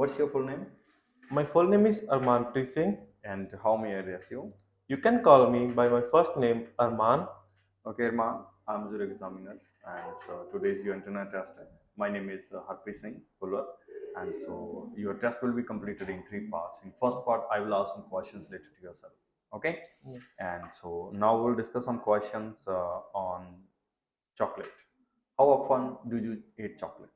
what's your full name? My full name is Arman Singh. And how may I address you? You can call me by my first name, Arman. Okay, Irman, I'm your examiner, and so today's your internet test. My name is Harpreet Singh Pulwar, and so your test will be completed in three parts. In first part, I will ask some questions related to yourself. Okay, Yes. and so now we'll discuss some questions on chocolate. How often do you eat chocolate?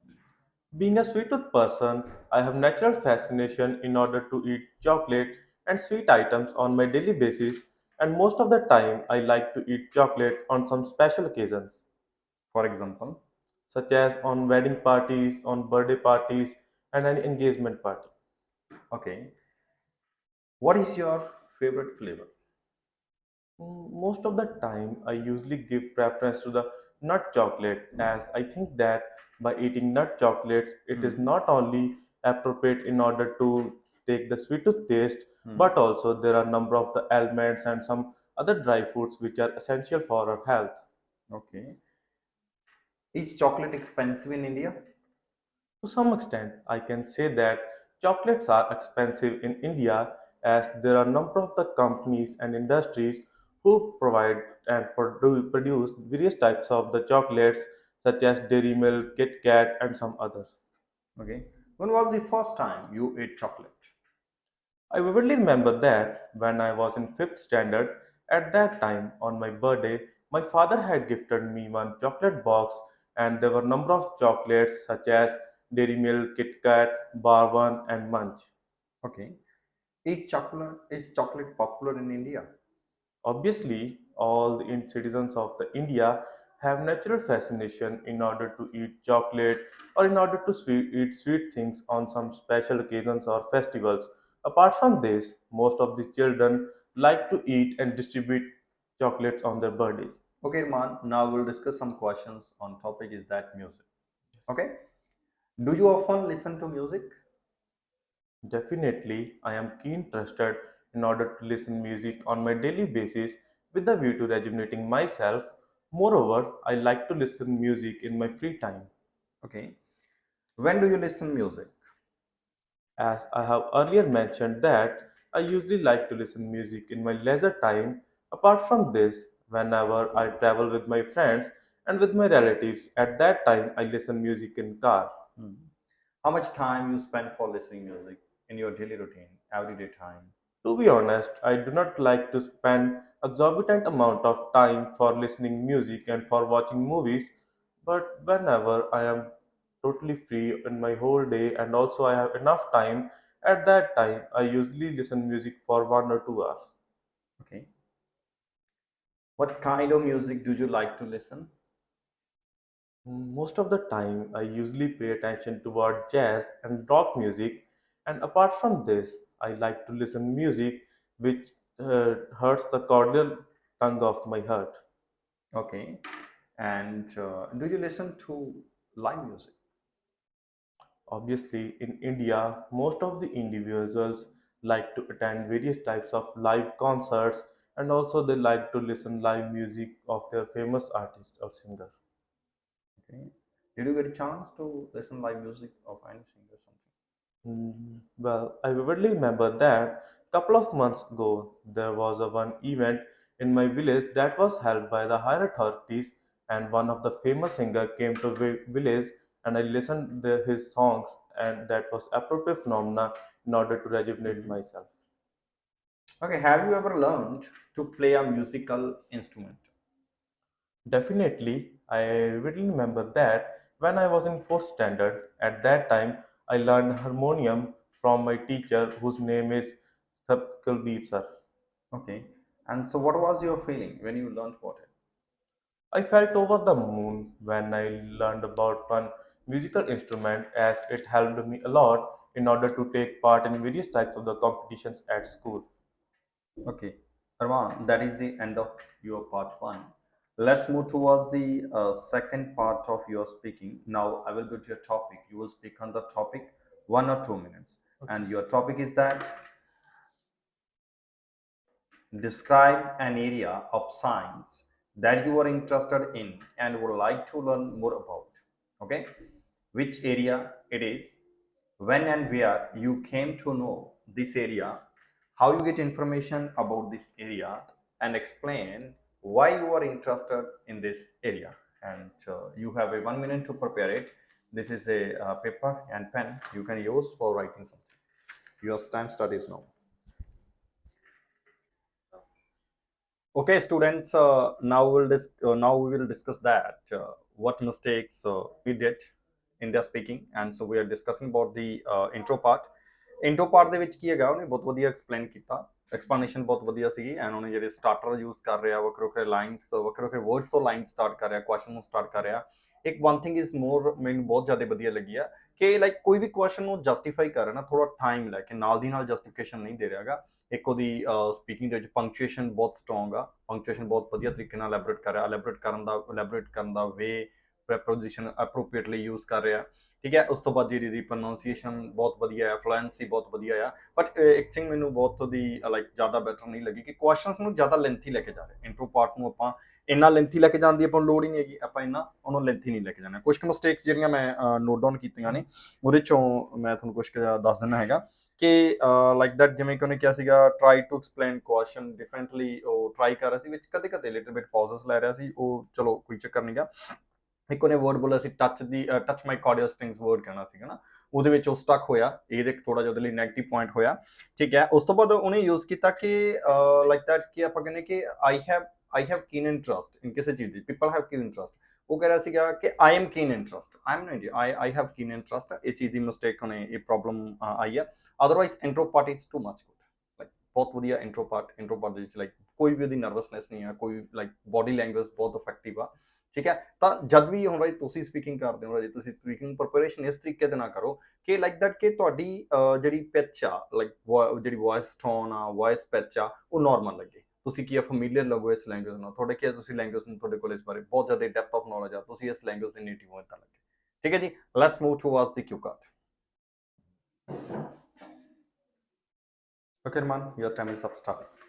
Being a sweet tooth person, I have natural fascination in order to eat chocolate and sweet items on my daily basis, and most of the time I like to eat chocolate on some special occasions, For example, such as on wedding parties, on birthday parties, and any engagement party. okay, what is your favorite flavor? Most of the time, I usually give preference to the nut chocolate as I think that by eating nut chocolates, it is Hmm. not only appropriate in order to take the sweet tooth taste, Hmm. but also there are number of the elements and some other dry foods which are essential for our health. Okay, is chocolate expensive in India? To some extent, I can say that chocolates are expensive in India as there are a number of the companies and industries who provide and produce various types of the chocolates such as Dairy Milk, Kit Kat, and some others. Okay, when was the first time you ate chocolate? I vividly remember that when I was in fifth standard, at that time on my birthday, my father had gifted me one chocolate box, and there were a number of chocolates such as Dairy Milk, Kit Kat, Bar and Munch. Okay, is chocolate popular in India? Obviously, all the citizens of the India have natural fascination in order to eat chocolate or in order to eat sweet things on some special occasions or festivals. Apart from this, most of the children like to eat and distribute chocolates on their birthdays. Okay, man. Now we'll discuss some questions on topic is that music. Okay, do you often listen to music? Definitely, I am keen interested in order to listen music on my daily basis with the view to rejuvenating myself. Moreover, I like to listen music in my free time. Okay, when do you listen music? As I have earlier mentioned that I usually like to listen music in my leisure time. Apart from this, whenever I travel with my friends and with my relatives, at that time I listen music in car. Hmm. How much time you spend for listening music in your daily routine, everyday time? To be honest, I do not like to spend exorbitant amount of time for listening music and for watching movies, but whenever I am totally free in my whole day and also I have enough time, at that time I usually listen music for 1 or 2 hours. Okay, what kind of music do you like to listen? Most of the time, I usually pay attention toward jazz and rock music, and apart from this, I like to listen music which hurts the cordial tongue of my heart. Okay, and do you listen to live music? Obviously, in India, most of the individuals like to attend various types of live concerts, and also they like to listen live music of their famous artist or singer. Okay, did you get a chance to listen live music of any singer or something? Well, I vividly remember that couple of months ago there was a one event in my village that was held by the higher authorities, and one of the famous singer came to village, and I listened his songs, and that was appropriate phenomena in order to rejuvenate Mhm. myself. Okay, have you ever learned to play a musical instrument? Definitely, I vividly remember that when I was in fourth standard, at that time I learned harmonium from my teacher whose name is Sabkaldeep sir. Okay, and so what was your feeling when you learned about it? I felt over the moon when I learned about one musical instrument as it helped me a lot in order to take part in various types of the competitions at school. Okay, Arman, that is the end of your part one. Let's move towards the second part of your speaking. Now, I will go to your topic. You will speak on the topic 1 or 2 minutes. Okay. And your topic is that describe an area of science that you are interested in and would like to learn more about. Okay, which area it is, when and where you came to know this area, how you get information about this area, and explain why you are interested in this area. And you have a 1 minute to prepare it. This is a paper and pen you can use for writing something. Your time start is now. Okay, students. Now we will discuss that what mistakes we did in their speaking, and so we are discussing about the intro part. Intro part ਦੇ ਵਿੱਚ ਕੀ ਹੈਗਾ ਉਹਨੇ ਬਹੁਤ ਵਧੀਆ explain ਕੀਤਾ explanation ਬਹੁਤ ਵਧੀਆ ਸੀਗੀ ਐਂਡ ਉਹਨੇ ਜਿਹੜੇ ਸਟਾਰਟਰ ਯੂਜ਼ ਕਰ ਰਿਹਾ ਵੱਖਰੇ ਵੱਖਰੇ ਲਾਈਨਸ ਵੱਖਰੇ ਵੱਖਰੇ ਵਰਡਸ ਤੋਂ ਲਾਈਨ ਸਟਾਰਟ ਕਰ ਰਿਹਾ ਕੁਐਸਚਨ ਨੂੰ ਸਟਾਰਟ ਕਰ ਰਿਹਾ ਇੱਕ ਵਨ ਥਿੰਗ ਇਜ਼ ਮੋਰ ਮੈਨੂੰ ਬਹੁਤ ਜ਼ਿਆਦਾ ਵਧੀਆ ਲੱਗੀ ਆ ਕਿ ਲਾਈਕ ਕੋਈ ਵੀ ਕੁਐਸਚਨ ਨੂੰ ਜਸਟੀਫਾਈ ਕਰ ਰਿਹਾ ਨਾ ਥੋੜਾ ਟਾਈਮ ਲੈ ਕੇ ਨਾਲ ਦੀ ਨਾਲ ਜਸਟੀਫਿਕੇਸ਼ਨ ਨਹੀਂ ਦੇ ਰਿਹਾਗਾ ਇੱਕ ਉਹਦੀ ਸਪੀਕਿੰਗ ਦੇ ਵਿੱਚ ਪੰਕਚੁਏਸ਼ਨ ਬਹੁਤ ਸਟਰੋਂਗ ਆ ਪੰਕਚੁਏਸ਼ਨ ਬਹੁਤ ਵਧੀਆ ਤਰੀਕੇ ਨਾਲ ਐਲੈਬੋਰੇਟ ਕਰ ਰਿਹਾ ਐਲੈਬੋਰੇਟ ਕਰਨ ਦਾ ਵੇ ਪ੍ਰੈਪੋਜੀਸ਼ਨ ਅਪਰੋਪਰੀਏਟਲੀ ਯੂਜ਼ ਕਰ ਰਿਹਾ ਠੀਕ ਹੈ ਉਸ ਤੋਂ ਬਾਅਦ ਜਿਹੜੀ ਪ੍ਰੋਨਾਂਸੀਏਸ਼ਨ ਬਹੁਤ ਵਧੀਆ ਹੈ ਫਲੂਐਂਸੀ ਬਹੁਤ ਵਧੀਆ ਆ ਬਟ ਇੱਕ ਥਿੰਗ ਮੈਨੂੰ ਬਹੁਤ ਉਹਦੀ ਲਾਈਕ ਜ਼ਿਆਦਾ ਬੈਟਰ ਨਹੀਂ ਲੱਗੀ ਕਿ ਕੁਐਸਚਨਸ ਨੂੰ ਜ਼ਿਆਦਾ ਲੈਂਥੀ ਲੈ ਕੇ ਜਾ ਰਹੇ ਇੰਟਰੋ ਪਾਰਟ ਨੂੰ ਆਪਾਂ ਇੰਨਾ ਲੈਂਥੀ ਲੈ ਕੇ ਜਾਣ ਦੀ ਆਪਾਂ ਨੂੰ ਲੋੜ ਹੀ ਨਹੀਂ ਹੈਗੀ ਆਪਾਂ ਇੰਨਾ ਉਹਨੂੰ ਲੈਂਥੀ ਨਹੀਂ ਲੈ ਕੇ ਜਾਣਾ ਕੁਝ ਕੁ ਮਿਸਟੇਕਸ ਜਿਹੜੀਆਂ ਮੈਂ ਨੋਟ ਡਾਊਨ ਕੀਤੀਆਂ ਨੇ ਉਹਦੇ ਚੋਂ ਮੈਂ ਤੁਹਾਨੂੰ ਕੁਝ ਦੱਸ ਦਿੰਦਾ ਹੈਗਾ ਕਿ ਲਾਈਕ ਦੈਟ ਜਿਵੇਂ ਕਿ ਉਹਨੇ ਕਿਹਾ ਸੀਗਾ try to explain question differently ਉਹ ਟਰਾਈ ਕਰ ਰਿਹਾ ਸੀ ਵਿੱਚ ਕਦੇ ਕਦੇ ਲਿਟਲ ਬਿਟ ਪੌਜ਼ਸ ਲੈ ਰਿਹਾ ਸੀ ਉਹ ਚਲੋ ਕੋਈ ਚੱਕਰ ਨਹੀਂ ਗਾ ਇੱਕ ਉਹਨੇ ਵਰਡ ਬੋਲਿਆ ਸੀ ਟੱਚ ਮਾਈ ਕਾਰਡੀਅਲ ਸਟ੍ਰਿੰਗਸ ਵਰਡ ਕਹਿਣਾ ਸੀਗਾ ਨਾ ਉਹਦੇ ਵਿੱਚ ਉਹ ਸਟਕ ਹੋਇਆ ਇਹਦੇ ਥੋੜਾ ਜਿਹਾ ਉਹਦੇ ਲਈ ਨੈਗੇਟਿਵ ਪੁਆਇੰਟ ਹੋਇਆ ਠੀਕ ਹੈ ਉਸ ਤੋਂ ਬਾਅਦ ਉਹਨੇ ਯੂਜ਼ ਕੀਤਾ ਕਿ ਲਾਈਕ ਦੈਟ ਕਿ ਆਪਾਂ ਕਹਿੰਦੇ ਕਿ ਆਈ ਹੈਵ ਕੀਨ ਇੰਟਰਸਟ ਇਨ ਕਿਸੇ ਚੀਜ਼ ਦੀ ਪੀਪਲ ਹੈਵ ਕੀਨ ਇੰਟਰਸਟ ਉਹ ਕਹਿ ਰਿਹਾ ਸੀਗਾ ਕਿ I am ਕੀਨ interest I have ਕੀਨ interest ਇਹ ਚੀਜ਼ ਦੀ ਮਿਸਟੇਕ ਉਹਨੇ ਇਹ ਪ੍ਰੋਬਲਮ ਆਈ ਹੈ otherwise intro part is too much good like ਬਹੁਤ ਵਧੀਆ ਇੰਟਰੋ ਪਾਰਟ ਦੇ ਵਿੱਚ ਲਾਈਕ ਕੋਈ ਵੀ ਉਹਦੀ ਨਰਵਸਨੈਸ ਨਹੀਂ ਆ ਕੋਈ ਲਾਈਕ ਬੋਡੀ ਲੈਂਗੁਏਜ ਬਹੁਤ ਇਫੈਕਟਿਵ ਆ ਠੀਕ ਹੈ ਤਾਂ ਜਦ ਵੀ ਹੁਣ ਰਾਜੀ ਤੁਸੀਂ ਸਪੀਕਿੰਗ ਕਰਦੇ ਹੋ ਰਾਜੀ ਤੁਸੀਂ ਸਪੀਕਿੰਗ ਪ੍ਰੈਪਰੇਸ਼ਨ ਇਸ ਤਰੀਕੇ ਦੇ ਨਾਲ ਕਰੋ ਕਿ ਲਾਈਕ ਦੈਟ ਕਿ ਤੁਹਾਡੀ ਜਿਹੜੀ ਪਿਚ ਆ ਲਾਈਕ ਜਿਹੜੀ ਵੌਇਸ ਟੋਨ ਆ ਵੌਇਸ ਪਿਚ ਆ ਉਹ ਨਾਰਮਲ ਲੱਗੇ ਤੁਸੀਂ ਕੀ ਫੈਮੀਲੀਅਰ ਲੱਗੋ ਇਸ ਲੈਂਗੁਏਜ ਨਾਲ ਤੁਹਾਡੇ ਕੀ ਤੁਸੀਂ ਲੈਂਗੁਏਜ ਨੂੰ ਤੁਹਾਡੇ ਕੋਲ ਇਸ ਬਾਰੇ ਬਹੁਤ ਜ਼ਿਆਦਾ ਡੈਪਥ ਆਫ ਨੌਲੇਜ ਆ ਤੁਸੀਂ ਇਸ ਲੈਂਗੁਏਜ ਦੇ ਨੇਟਿਵ ਹੋ ਤਾਂ ਲੱਗੇ ਠੀਕ ਹੈ ਜੀ let's move towards the cue card okay Raman your time is up start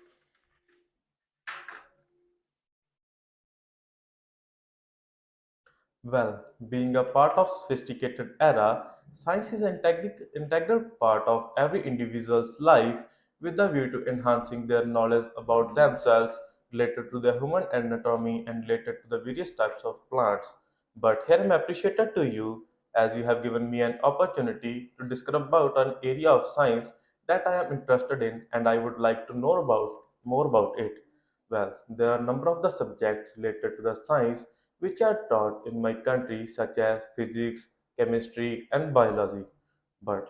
Well, being a part of sophisticated era, science is an integral part of every individual's life with a view to enhancing their knowledge about themselves, related to the human anatomy and related to the various types of plants. But here I'm appreciated to you as you have given me an opportunity to discuss about an area of science that I am interested in and I would like to know about more about it. Well, there are a number of the subjects related to the science which are taught in my country, such as physics, chemistry, and biology. But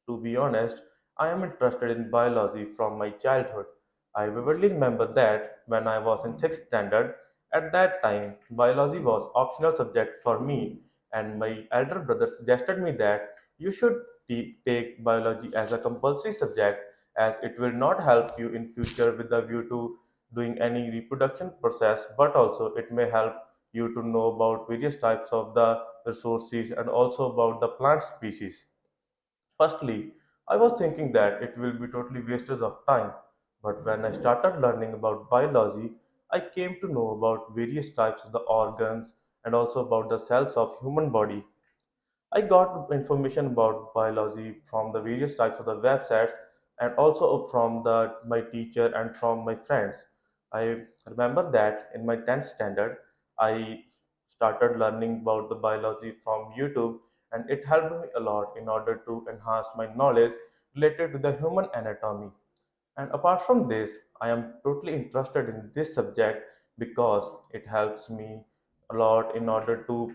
to be honest, I am interested in biology from my childhood. I vividly remember that when I was in 6th standard, at that time, biology was optional subject for me, and my elder brother suggested me that you should take biology as a compulsory subject as it will not help you in future with the view to doing any reproduction process, but also it may help you to know about various types of the resources and also about the plant species. Firstly, I was thinking that it will be totally wastage of time, but when I started learning about biology, I came to know about various types of the organs and also about the cells of human body. I got information about biology from the various types of the websites and also from my teacher and from my friends. I remember that in my 10th standard, I started learning about the biology from YouTube and it helped me a lot in order to enhance my knowledge related to the human anatomy. And apart from this, I am totally interested in this subject because it helps me a lot in order to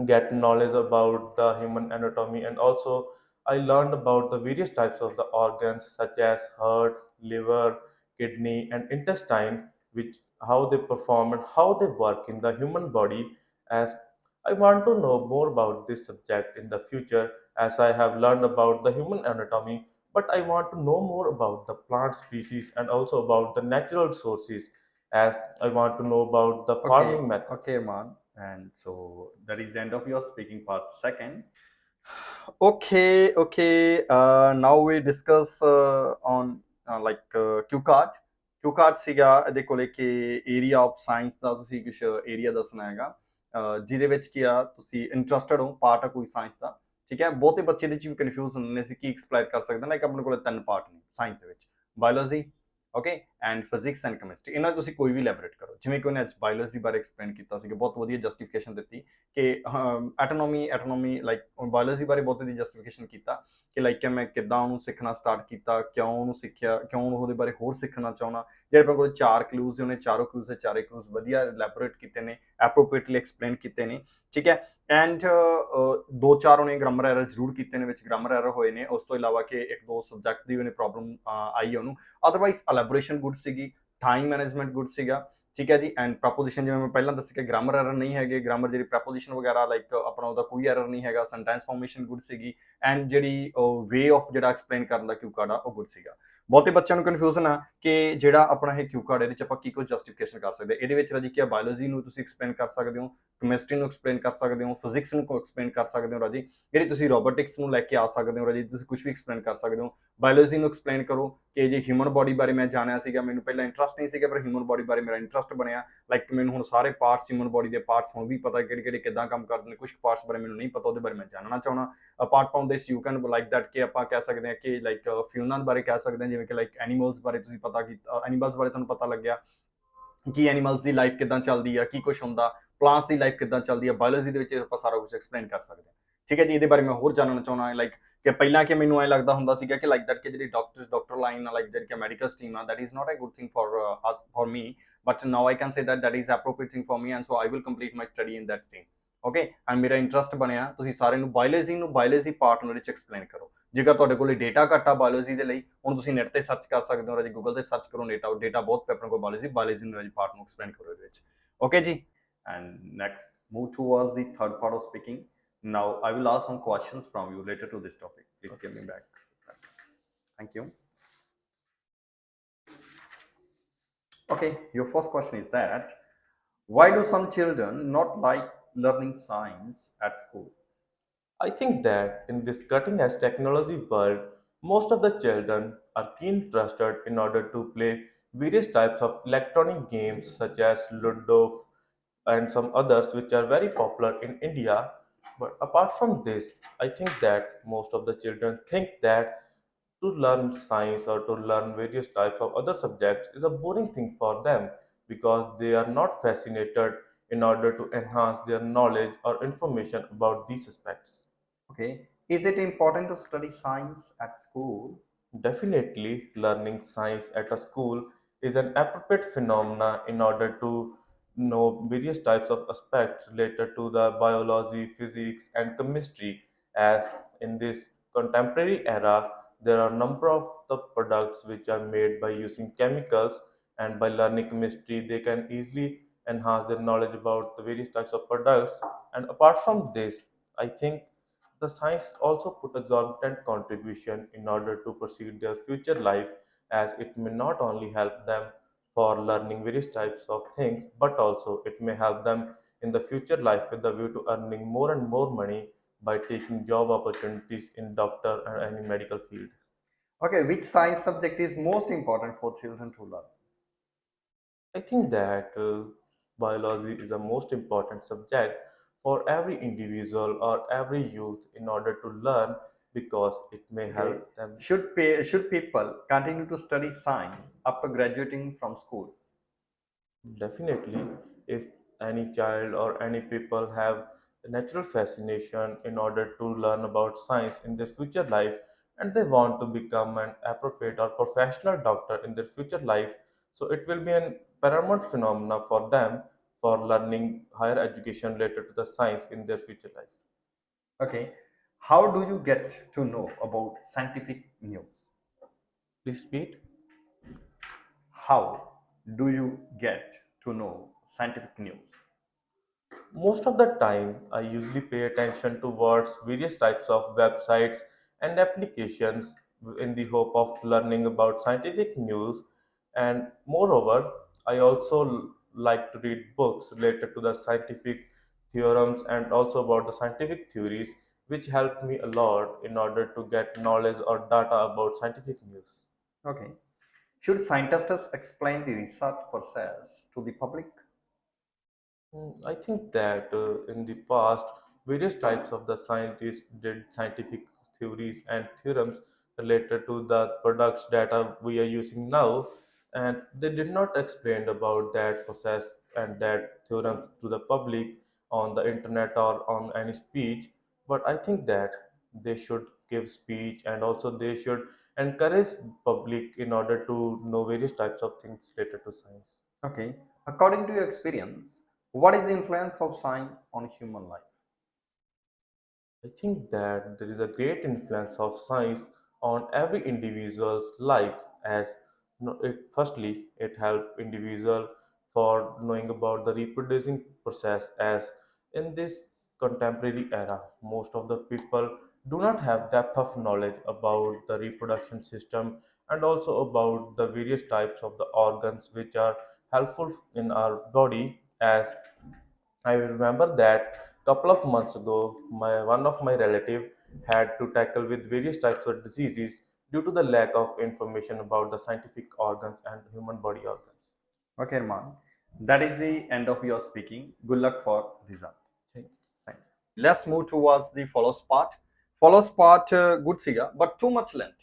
get knowledge about the human anatomy and also I learned about the various types of the organs such as heart, liver, kidney and intestine, which how they perform and how they work in the human body. As I want to know more about this subject in the future, as I have learned about the human anatomy, but I want to know more about the plant species and also about the natural sources, as I want to know about the okay farming methods. okay man and so that is the end of your speaking part second. Okay. Now we discuss on like Q card. Q card ਸੀਗਾ ਇਹਦੇ ਕੋਲੇ ਕਿ area of science ਦਾ ਤੁਸੀਂ ਕੁਝ area ਦੱਸਣਾ ਹੈਗਾ ਜਿਹਦੇ ਵਿੱਚ ਕੀ ਆ ਤੁਸੀਂ ਇੰਟਰਸਟਡ ਹੋ ਪਾਰਟ ਆ ਕੋਈ ਸਾਇੰਸ ਦਾ ਠੀਕ ਹੈ, ਬਹੁਤੇ ਬੱਚੇ ਦੇ ਚ ਵੀ ਕਨਫਿਊਜ਼ ਹੁੰਦੇ ਨੇ ਅਸੀਂ ਕੀ ਐਕਸਪਲੇਨ ਕਰ ਸਕਦੇ ਹਾਂ। ਲਾਈਕ ਆਪਣੇ ਕੋਲ ਤਿੰਨ ਪਾਰਟ ਨੇ ਸਾਇੰਸ ਦੇ ਵਿੱਚ, biology, okay, and physics and chemistry. ਇਹਨਾਂ 'ਚ ਤੁਸੀਂ ਕੋਈ ਵੀ ਇਲੈਬੋਰੇਟ ਕਰੋ, ਜਿਵੇਂ ਕਿ ਉਹਨੇ ਅੱਜ ਬਾਇਓਲੋਜੀ ਬਾਰੇ ਐਕਸਪਲੇਨ ਕੀਤਾ ਸੀਗਾ, ਬਹੁਤ ਵਧੀਆ ਜਸਟੀਫਿਕੇਸ਼ਨ ਦਿੱਤੀ ਕਿ ਐਟੋਨੋਮੀ ਲਾਈਕ ਬਾਇਓਲੋਜੀ ਬਾਰੇ ਬਹੁਤ ਵਧੀਆ ਜਸਟੀਫਿਕੇਸ਼ਨ ਕੀਤਾ ਕਿ ਲਾਈਕ ਕਿ ਮੈਂ ਕਿੱਦਾਂ ਉਹਨੂੰ ਸਿੱਖਣਾ ਸਟਾਰਟ ਕੀਤਾ, ਕਿਉਂ ਉਹਨੂੰ ਸਿੱਖਿਆ, ਕਿਉਂ ਉਹਦੇ ਬਾਰੇ ਹੋਰ ਸਿੱਖਣਾ ਚਾਹੁੰਦਾ। ਜਿਹੜੇ ਆਪਣੇ ਕੋਲ ਚਾਰ ਕਲੂਜ਼ ਉਹਨੇ ਚਾਰੋਂ ਕਲੂਜ਼ ਦੇ ਚਾਰੇ ਕਲੂਜ਼ ਵਧੀਆ ਇਲੈਬੋਰੇਟ ਕੀਤੇ ਨੇ, ਐਪਰੋਪ੍ਰੀਏਟਲੀ ਐਕਸਪਲੇਨ ਕੀਤੇ ਨੇ, ਠੀਕ ਹੈ। ਐਂਡ ਦੋ ਚਾਰ ਉਹਨੇ ਗ੍ਰਾਮਰ ਐਰਰ ਜ਼ਰੂਰ ਕੀਤੇ ਨੇ, ਵਿੱਚ ਗ੍ਰਾਮਰ ਐਰਰ ਹੋਏ ਨੇ, ਉਸ ਤੋਂ ਇਲਾਵਾ ਕਿ ਇੱਕ ਦੋ ਸਬਜੈਕਟ ਦੀ ਉਹਨੇ ਪ੍ਰੋਬਲਮ ਆਈ ਹੈ ਉਹਨੂੰ। ਅਦਰਵਾਈਜ਼ ਅਲੈਬੋਰੇਸ਼ਨ ਗੁੱਡ ਸੀਗੀ, ਟਾਈਮ ਮੈਨੇਜਮੈਂਟ ਗੁੱਡ ਸੀਗਾ, ਠੀਕ ਹੈ ਜੀ। ਐਂਡ ਪ੍ਰੈਪੋਜੀਸ਼ਨ ਜਿਵੇਂ ਮੈਂ ਪਹਿਲਾਂ ਦੱਸਿਆ ਕਿ ਗ੍ਰਾਮਰ ਐਰਰ ਨਹੀਂ ਹੈਗੇ, ਗ੍ਰਾਮਰ ਜਿਹੜੀ ਪ੍ਰੈਪੋਜੀਸ਼ਨ ਵਗੈਰਾ ਲਾਈਕ ਆਪਣਾ ਉਹਦਾ ਕੋਈ ਐਰਰ ਨਹੀਂ ਹੈਗਾ, ਸੈਂਟੈਂਸ ਫਾਰਮੇਸ਼ਨ ਗੁੱਡ ਸੀਗੀ, ਐਂਡ ਜਿਹੜੀ ਵੇ ਆਫ ਜਿਹੜਾ ਐਕਸਪਲੇਨ ਕਰਨ ਦਾ ਕਿਊ ਕਾਰਡ ਆ ਉਹ ਗੁੱਡ ਸੀਗਾ। ਬਹੁਤੇ ਬੱਚਿਆਂ ਨੂੰ ਕਨਫਿਊਜ਼ਨ ਆ ਕਿ ਜਿਹੜਾ ਆਪਣਾ ਇਹ ਕਿਊ ਕਾਰਡ ਇਹਦੇ ਚ ਆਪਾਂ ਕੀ ਕੁਝ ਜਸਟੀਫਿਕੇਸ਼ਨ ਕਰ ਸਕਦੇ, ਇਹਦੇ ਵਿੱਚ ਰਾਜੀ ਕੀ ਬਾਇਓਲੋਜੀ ਨੂੰ ਤੁਸੀਂ ਐਕਸਪਲੇਨ ਕਰ ਸਕਦੇ ਹੋ, ਕੈਮਿਸਟਰੀ ਨੂੰ ਐਕਸਪਲੇਨ ਕਰ ਸਕਦੇ ਹੋ, ਫਿਜ਼ਿਕਸ ਨੂੰ ਐਕਸਪਲੇਨ ਕਰ ਸਕਦੇ ਹੋ ਰਾਜੀ, ਜਿਹੜੀ ਤੁਸੀਂ ਰੋਬੋਟਿਕਸ ਨੂੰ ਲੈ ਕੇ ਆ ਸਕਦੇ ਹੋ ਰਾਜੀ, ਤੁਸੀਂ ਕੁਝ ਵੀ ਐਕਸਪਲੇਨ ਕਰ ਸਕਦੇ ਹੋ। ਬਾਇਓਲੋਜੀ ਨੂੰ ਐਕਸਪਲੇਨ ਕਰੋ ਕਿ ਜੇ ਹਿਊਮਨ ਬੋਡੀ ਬਾਰੇ ਮੈਂ ਜਾਣਿਆ ਸੀਗਾ, ਮੈਨੂੰ ਪਹਿਲਾਂ ਇੰਟਰਸਟ ਨਹੀਂ ਸੀਗਾ, ਪਰ ਹਿਊਮਨ ਬੋਡੀ ਬਾਰੇ ਮੇਰਾ ਇੰਟਰਸਟ ਬਣਿਆ, ਲਾਈਕ ਮੈਨੂੰ ਹੁਣ ਸਾਰੇ ਪਾਰਟਸ ਹਿਊਮਨ ਬੋਡੀ ਦੇ ਪਾਰਟਸ ਹੁਣ ਵੀ ਪਤਾ ਕਿਹੜੇ ਕਿਹੜੇ ਕਿੱਦਾਂ ਕੰਮ ਕਰਦੇ ਨੇ, ਕੁਝ ਪਾਰਟਸ ਬਾਰੇ ਮੈਨੂੰ ਨਹੀਂ ਪਤਾ, ਉਹਦੇ ਬਾਰੇ ਮੈਂ ਜਾਣਨਾ ਚਾਹੁੰਦਾ। Apart from this you can like that ਕਿ ਆਪਾਂ ਕਹਿ ਸਕਦੇ ਹਾਂ ਕਿ ਲਾਈਕ ਫਿਊਨਲ ਬਾਰੇ ਕਹਿ ਸਕਦੇ ਹਾਂ, ਜਿਵੇਂ ਕਿ ਲਾਈਕ ਐਨੀਮਲਸ ਬਾਰੇ ਤੁਸੀਂ ਪਤਾ ਕੀਤਾ, ਐਨੀਮਲਸ ਬਾਰੇ ਤੁਹਾਨੂੰ ਪਤਾ ਲੱਗਿਆ ਕਿ ਐਨੀਮਲਸ ਦੀ ਲਾਈਫ ਕਿੱਦਾਂ ਚੱਲਦੀ ਆ, ਕੀ ਕੁਝ ਹੁੰਦਾ, ਪਲਾਂਟਸ ਦੀ ਲਾਈਫ ਕਿੱਦਾਂ ਚੱਲਦੀ ਆ, ਬਾਇਓਲੋਜੀ ਦੇ ਵਿੱਚ ਆਪਾਂ ਸਾਰਾ ਕੁਝ ਐਕਸਪਲੇਨ ਕਰ ਸਕਦੇ ਹਾਂ, ਠੀਕ ਹੈ ਜੀ। ਇਹਦੇ ਬਾਰੇ ਮੈਂ ਹੋਰ ਜਾਣਨਾ ਚਾਹੁੰਦਾ ਲਾਈਕ ਕਿ ਪਹਿਲਾਂ ਕਿ ਮੈਨੂੰ ਐ ਲੱਗਦਾ ਹੁੰਦਾ ਸੀਗਾ ਕਿ ਲਾਈਕ ਦੈਟ ਕਿ ਜਿਹੜੀ ਡਾਕਟਰ ਲਾਈਨ ਆ, ਲਾਈਕ ਜਿਹੜੀ ਕਿ ਮੈਡੀਕਲ ਸਟਰੀਮ ਆ, that is not a good thing for us for me, but now I can say that that is appropriate thing for me, and so I will complete my study in that stream, okay. And ਮੇਰਾ interest ਬਣਿਆ, ਤੁਸੀਂ ਸਾਰੇ ਨੂੰ biology part ਨੂੰ ਵਿੱਚ explain ਕਰੋ। ਜੇਕਰ ਤੁਹਾਡੇ ਕੋਲ ਡੇਟਾ ਘੱਟ ਆ ਬਾਇਓਲੋਜੀ ਦੇ ਲਈ, ਹੁਣ ਤੁਸੀਂ ਨੈਟ ਤੇ ਸਰਚ ਕਰ ਸਕਦੇ ਹੋ ਰਾਜੀ, ਗੂਗਲ ਤੇ ਸਰਚ ਕਰੋ, ਡੇਟਾ ਬਹੁਤ ਆਪਣੇ ਕੋਲ ਬਾਇਓਲੋਜੀ ਨੂੰ ਰਾਜੀ ਪਾਰਟ ਨੂੰ ਐਕਸਪਲੇਨ ਕਰੋ ਇਹਦੇ ਵਿੱਚ, ਓਕੇ ਜੀ। And next move towards the third part of speaking. Now I will ask some questions from you related to this topic. Please give me back. Thank you. Okay, your first question is that why do some children not like learning science at school? I think that in this cutting edge technology world, most of the children are keen interested in order to play various types of electronic games such as Ludo and some others which are very popular in India. But apart from this, I think that most of the children think that to learn science or to learn various types of other subjects is a boring thing for them because they are not fascinated in order to enhance their knowledge or information about these aspects. Okay, is it important to study science at school? Definitely, learning science at a school is an appropriate phenomena in order to know various types of aspects related to the biology, physics, and chemistry. As in this contemporary era, there are a number of the products which are made by using chemicals, and by learning chemistry, they can easily enhance their knowledge about the various types of products. And apart from this, I think the science also put exorbitant contribution in order to proceed their future life, as it may not only help them for learning various types of things, but also it may help them in the future life with the view to earning more and more money by taking job opportunities in doctor and any medical field. Okay, which science subject is most important for children to learn? I think that biology is the most important subject for every individual or every youth in order to learn because it may Okay, help them. should people continue to study science after graduating from school? Definitely, if any child or any people have a natural fascination in order to learn about science in their future life and they want to become an appropriate or professional doctor in their future life, so it will be an paramount phenomena for them for learning higher education related to the science in their future life. Okay, how do you get to know about scientific news? Please repeat. How do you get to know scientific news? Most of the time, I usually pay attention towards various types of websites and applications in the hope of learning about scientific news. And moreover, I also like to read books related to the scientific theorems and also about the scientific theories, which help me a lot in order to get knowledge or data about scientific news. Okay, should scientists explain the research process to the public? I think that in the past various types of the scientists did scientific theories and theorems related to the products that we are using now, and they did not explain about that process and that theorem to the public on the internet or on any speech. But I think that they should give speech, and also they should encourage public in order to know various types of things related to science. Okay. According to your experience, what is the influence of science on human life? I think that there is a great influence of science on every individual's life, as firstly it helps individual for knowing about the reproducing process, as in this contemporary era most of the people do not have depth of knowledge about the reproduction system and also about the various types of the organs which are helpful in our body. As I remember that couple of months ago, one of my relative had to tackle with various types of diseases due to the lack of information about the scientific organs and human body organs. Okay, Arman. That is the end of your speaking. Good luck for result. Thank you. Thanks. Let's move towards the follows part. Follows part good ਸੀਗਾ but too much length.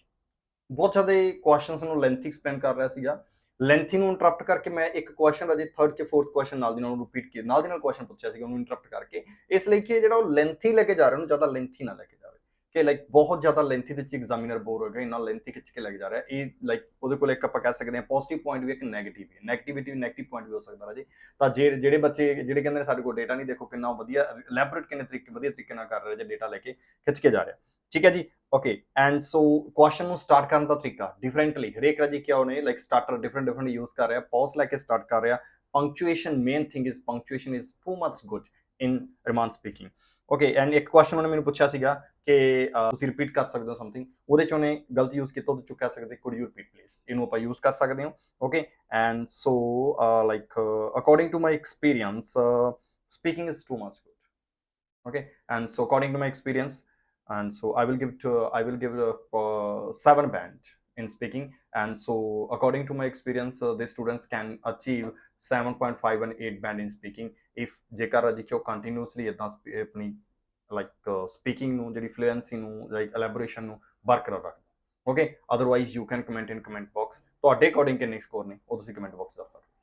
ਬਹੁਤ ਜ਼ਿਆਦਾ questions ਨੂੰ lengthy explain ਕਰ ਰਿਹਾ ਸੀਗਾ। Lengthy ਨੂੰ interrupt ਕਰਕੇ ਮੈਂ ਇੱਕ ਕੁਐਸਚਨ ਅਜੇ ਥਰਡ ਕੇ ਫੋਰਥ ਕੁਐਸਚਨ ਨਾਲ ਦੀ ਨਾਲ ਰਿਪੀਟ ਕੀਤਾ, ਨਾਲ ਦੀ ਨਾਲ ਕੁਐਸਚਨ ਪੁੱਛਿਆ ਸੀਗਾ, ਉਹਨੂੰ ਇੰਟਰਪਟ ਕਰਕੇ ਇਸ ਲਈ ਕਿ ਜਿਹੜਾ ਉਹ ਲੈਂਥੀ ਲੈ ਕੇ ਜਾ ਰਿਹਾ ਉਹਨੂੰ ਜ਼ਿਆਦਾ ਲੈਂਥੀ ਨਾ ਲੈ ਕੇ ਜਾਵੇ ਕਿ ਲਾਈਕ ਬਹੁਤ ਜ਼ਿਆਦਾ ਲੈਂਥੀ ਦੇ ਵਿੱਚ ਐਗਜ਼ਾਮੀਨਰ ਬੋਰ ਹੋ ਗਿਆ, ਇੰਨਾ ਲੈਂਥੀ ਖਿੱਚ ਕੇ ਲੈ ਕੇ ਜਾ ਰਿਹਾ। ਇਹ ਲਾਈਕ ਉਹਦੇ ਕੋਲ ਇੱਕ ਆਪਾਂ ਕਹਿ ਸਕਦੇ ਹਾਂ ਪੋਜ਼ਿਟਿਵ ਪੁਆਇੰਟ ਵੀ ਇੱਕ ਨੈਗੇਟਿਵ ਵੀ, ਨੈਗੇਟਿਵਿਟੀ ਨੈਗੇਟਿਵ ਪੁਆਇੰਟ ਵੀ ਹੋ ਸਕਦਾ ਰਾਜੇ। ਤਾਂ ਜਿਹੜੇ ਬੱਚੇ ਜਿਹੜੇ ਕਹਿੰਦੇ ਨੇ ਸਾਡੇ ਕੋਲ ਡੇਟਾ ਨਹੀਂ, ਦੇਖੋ ਕਿੰਨਾ ਵਧੀਆ ਇਲੈਬੋਰੇਟ ਕਿੰਨੇ ਤਰੀਕੇ ਵਧੀਆ ਤਰੀਕੇ ਨਾਲ ਕਰ ਰਿਹਾ ਜੇ ਡੇਟਾ ਲੈ ਕੇ ਖਿੱਚ ਕੇ ਜਾ ਰਿਹਾ। ਠੀਕ ਹੈ ਜੀ। ਓਕੇ ਐਂਡ ਸੋ ਕੁਐਸਚਨ ਨੂੰ ਸਟਾਰਟ ਕਰਨ ਦਾ ਤਰੀਕਾ ਡਿਫਰੈਂਟਲੀ ਹਰੇਕ ਰਾਜੀ ਕਿਆ ਉਹਨੇ ਲਾਈਕ ਸਟਾਰਟਰ ਡਿਫਰੈਂਟ ਯੂਜ਼ ਕਰ ਰਿਹਾ, ਪੌਜ਼ ਲੈ ਕੇ ਸਟਾਰਟ ਕਰ ਰਿਹਾ। Punctuation main thing is punctuation is too much good in Raman speaking. Okay and ਇੱਕ ਕੁਐਸਚਨ ਉਹਨੇ ਮੈਨੂੰ ਪੁੱਛਿਆ ਸੀਗਾ ਕਿ ਤੁਸੀਂ ਰਿਪੀਟ ਕਰ ਸਕਦੇ ਹੋ ਸਮਥਿੰਗ, ਉਹਦੇ ਚ ਉਹਨੇ ਗਲਤ ਯੂਜ਼ ਕੀਤਾ, ਉਹਦੇ ਚੋਂ ਕਹਿ ਸਕਦੇ ਕੁਡ ਯੂ ਰਿਪੀਟ ਪਲੀਜ਼, ਇਹਨੂੰ ਆਪਾਂ ਯੂਜ਼ ਕਰ ਸਕਦੇ ਹਾਂ। Okay and so like according to my experience speaking is too much good. Okay and so according to my experience, and so I will give a 7 band in speaking, and so according to my experience the students can achieve 7.5 and 8 band in speaking if ਜੇਕਰ ਅਜੀ ਕਿ ਉਹ continuously ਇਦਾਂ ਆਪਣੀ like speaking ਨੂੰ ਜਿਹੜੀ fluency ਨੂੰ like ਐਲੈਬੋਰੇਸ਼ਨ ਨੂੰ ਬਰਕਰਾਰ ਰੱਖਦਾ। Okay otherwise you can comment in comment box ਤੁਹਾਡੇ ਅਕੋਰਡਿੰਗ ਕਿੰਨੇ ਸਕੋਰ ਨੇ ਉਹ ਤੁਸੀਂ ਕਮੈਂਟ ਬਾਕਸ ਦੱਸ ਸਕਦੇ।